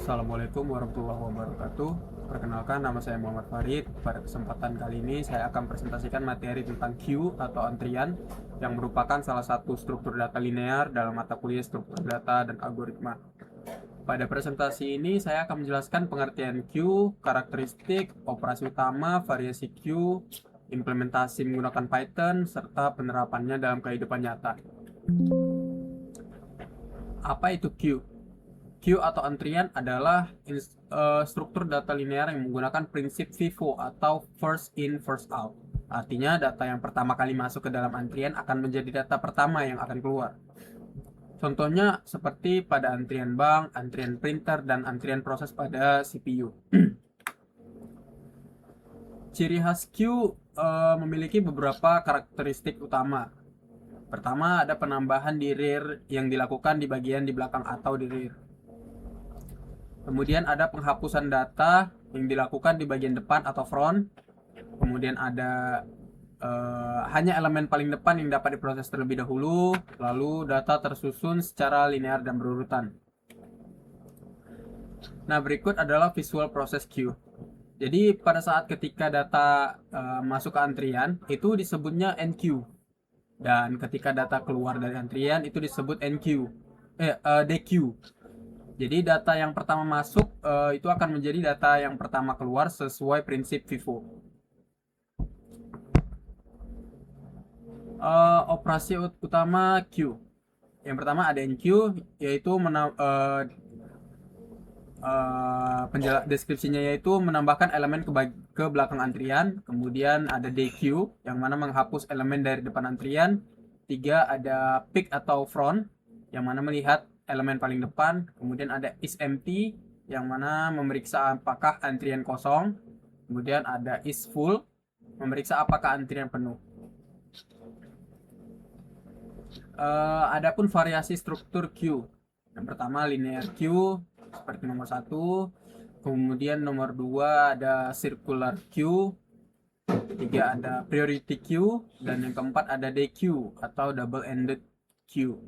Assalamualaikum warahmatullahi wabarakatuh. Perkenalkan, nama saya Muhammad Farid. Pada kesempatan kali ini saya akan presentasikan materi tentang queue atau antrian yang merupakan salah satu struktur data linear dalam mata kuliah struktur data dan algoritma. Pada presentasi ini saya akan menjelaskan pengertian queue, karakteristik, operasi utama, variasi queue, implementasi menggunakan Python, serta penerapannya dalam kehidupan nyata. Apa itu queue? Queue atau antrian adalah struktur data linear yang menggunakan prinsip FIFO atau first in first out. Artinya data yang pertama kali masuk ke dalam antrian akan menjadi data pertama yang akan keluar. Contohnya seperti pada antrian bank, antrian printer, dan antrian proses pada CPU. Ciri khas queue memiliki beberapa karakteristik utama. Pertama, ada penambahan di rear yang dilakukan di bagian di belakang atau di rear. Kemudian ada penghapusan data yang dilakukan di bagian depan atau front. Kemudian ada hanya elemen paling depan yang dapat diproses terlebih dahulu. Lalu data tersusun secara linear dan berurutan. Nah, berikut adalah visual process queue. Jadi pada saat ketika data masuk ke antrian itu disebutnya NQ. Dan ketika data keluar dari antrian itu disebut DQ. Jadi data yang pertama masuk itu akan menjadi data yang pertama keluar sesuai prinsip FIFO. Operasi utama Q. Yang pertama ada NQ, yaitu deskripsinya yaitu menambahkan elemen ke belakang antrian. Kemudian ada DQ yang mana menghapus elemen dari depan antrian. 3 ada peak atau front yang mana melihat elemen paling depan. Kemudian ada is empty yang mana memeriksa apakah antrian kosong. Kemudian ada is full, memeriksa apakah antrian penuh. Adapun variasi struktur queue. Yang pertama linear queue seperti nomor 1. Kemudian nomor 2 ada circular queue. 3 ada priority queue, dan yang keempat ada DQ atau double ended queue.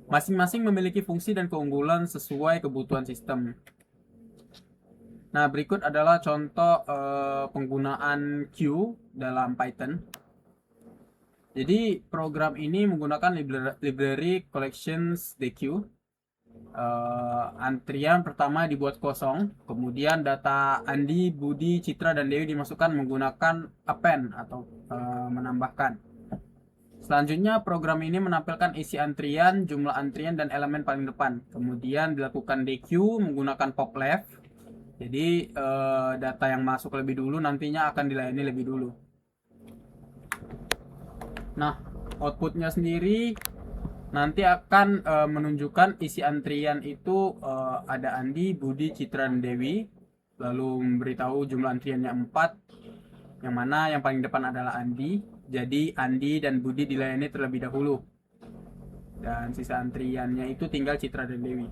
Masing-masing memiliki fungsi dan keunggulan sesuai kebutuhan sistem. Nah, berikut adalah contoh penggunaan queue dalam Python. Jadi, program ini menggunakan library collections DQ. Antrian pertama dibuat kosong, kemudian data Andi, Budi, Citra, dan Dewi dimasukkan menggunakan append atau menambahkan. Selanjutnya, program ini menampilkan isi antrian, jumlah antrian, dan elemen paling depan. Kemudian dilakukan DQ menggunakan pop left. Jadi, data yang masuk lebih dulu nantinya akan dilayani lebih dulu. Nah, outputnya sendiri nanti akan menunjukkan isi antrian itu ada Andi, Budi, Citra, dan Dewi. Lalu memberitahu jumlah antriannya 4, yang mana yang paling depan adalah Andi. Jadi Andi dan Budi dilayani terlebih dahulu, dan sisa antriannya itu tinggal Citra dan Dewi.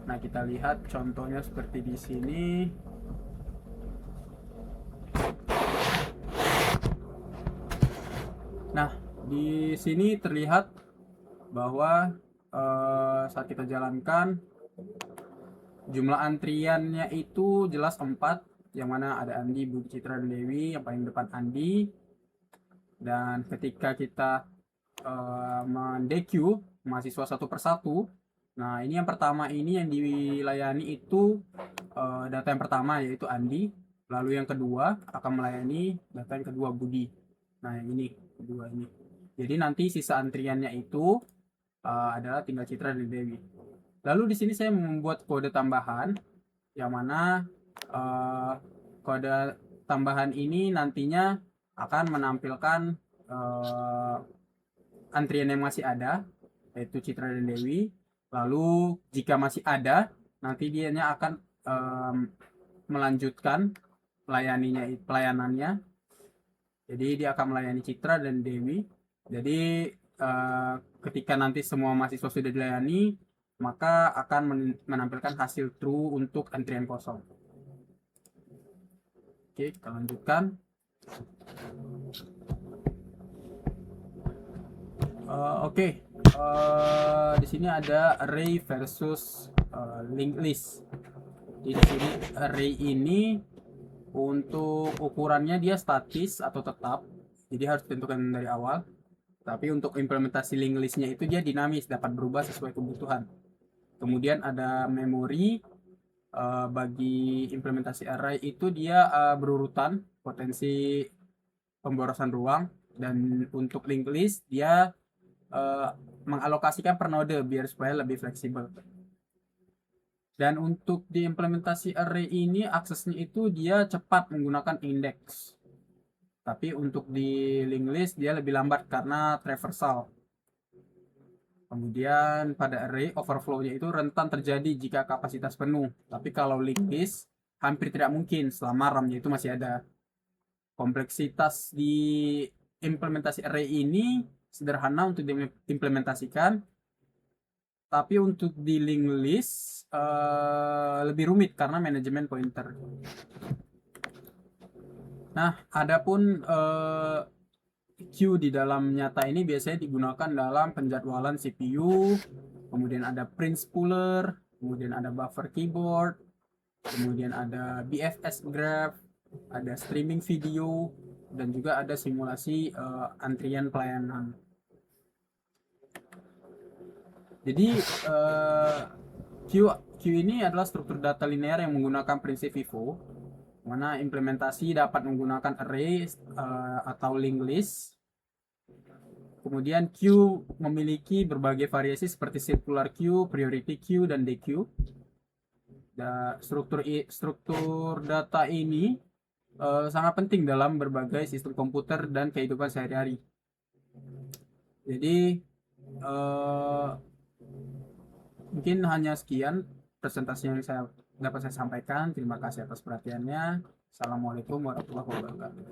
Nah, kita lihat contohnya seperti di sini. Nah, di sini terlihat bahwa saat kita jalankan jumlah antriannya itu jelas 4, yang mana ada Andi, Budi, Citra, dan Dewi. Yang paling depan Andi. Dan ketika kita men-DQ mahasiswa satu persatu, nah ini yang pertama ini yang dilayani itu data yang pertama yaitu Andi, lalu yang kedua akan melayani data yang kedua Budi. Nah yang ini kedua ini. Jadi nanti sisa antriannya itu adalah tinggal Citra dan Dewi. Lalu di sini saya membuat kode tambahan yang mana kode tambahan ini nantinya akan menampilkan antrian yang masih ada yaitu Citra dan Dewi. Lalu jika masih ada, nanti dianya akan melanjutkan pelayanannya. Jadi dia akan melayani Citra dan Dewi. Jadi ketika nanti semua mahasiswa sudah dilayani, maka akan menampilkan hasil true untuk antrian kosong. Oke, kita lanjutkan. Di sini ada array versus linked list. Jadi di sini array ini untuk ukurannya dia statis atau tetap, jadi harus ditentukan dari awal. Tapi untuk implementasi linked listnya itu dia dinamis, dapat berubah sesuai kebutuhan. Kemudian ada memori. Bagi implementasi array itu dia berurutan potensi pemborosan ruang, dan untuk linked list dia mengalokasikan per node biar supaya lebih fleksibel. Dan untuk di implementasi array ini aksesnya itu dia cepat menggunakan index. Tapi untuk di linked list dia lebih lambat karena traversal. Kemudian pada array overflow-nya itu rentan terjadi jika kapasitas penuh. Tapi kalau linked list hampir tidak mungkin selama RAM-nya itu masih ada. Kompleksitas di implementasi array ini sederhana untuk diimplementasikan, tapi untuk di linked list lebih rumit karena manajemen pointer. Nah, adapun queue di dalam nyata ini biasanya digunakan dalam penjadwalan CPU, kemudian ada print spooler, kemudian ada buffer keyboard, kemudian ada BFS graph, ada streaming video, dan juga ada simulasi antrian pelayanan. Jadi queue ini adalah struktur data linear yang menggunakan prinsip FIFO, mana implementasi dapat menggunakan array atau linked list. Kemudian queue memiliki berbagai variasi seperti circular queue, priority queue, dan dequeue. Struktur data ini sangat penting dalam berbagai sistem komputer dan kehidupan sehari-hari. Jadi mungkin hanya sekian presentasi yang dapat saya sampaikan. Terima kasih atas perhatiannya. Assalamualaikum warahmatullahi wabarakatuh.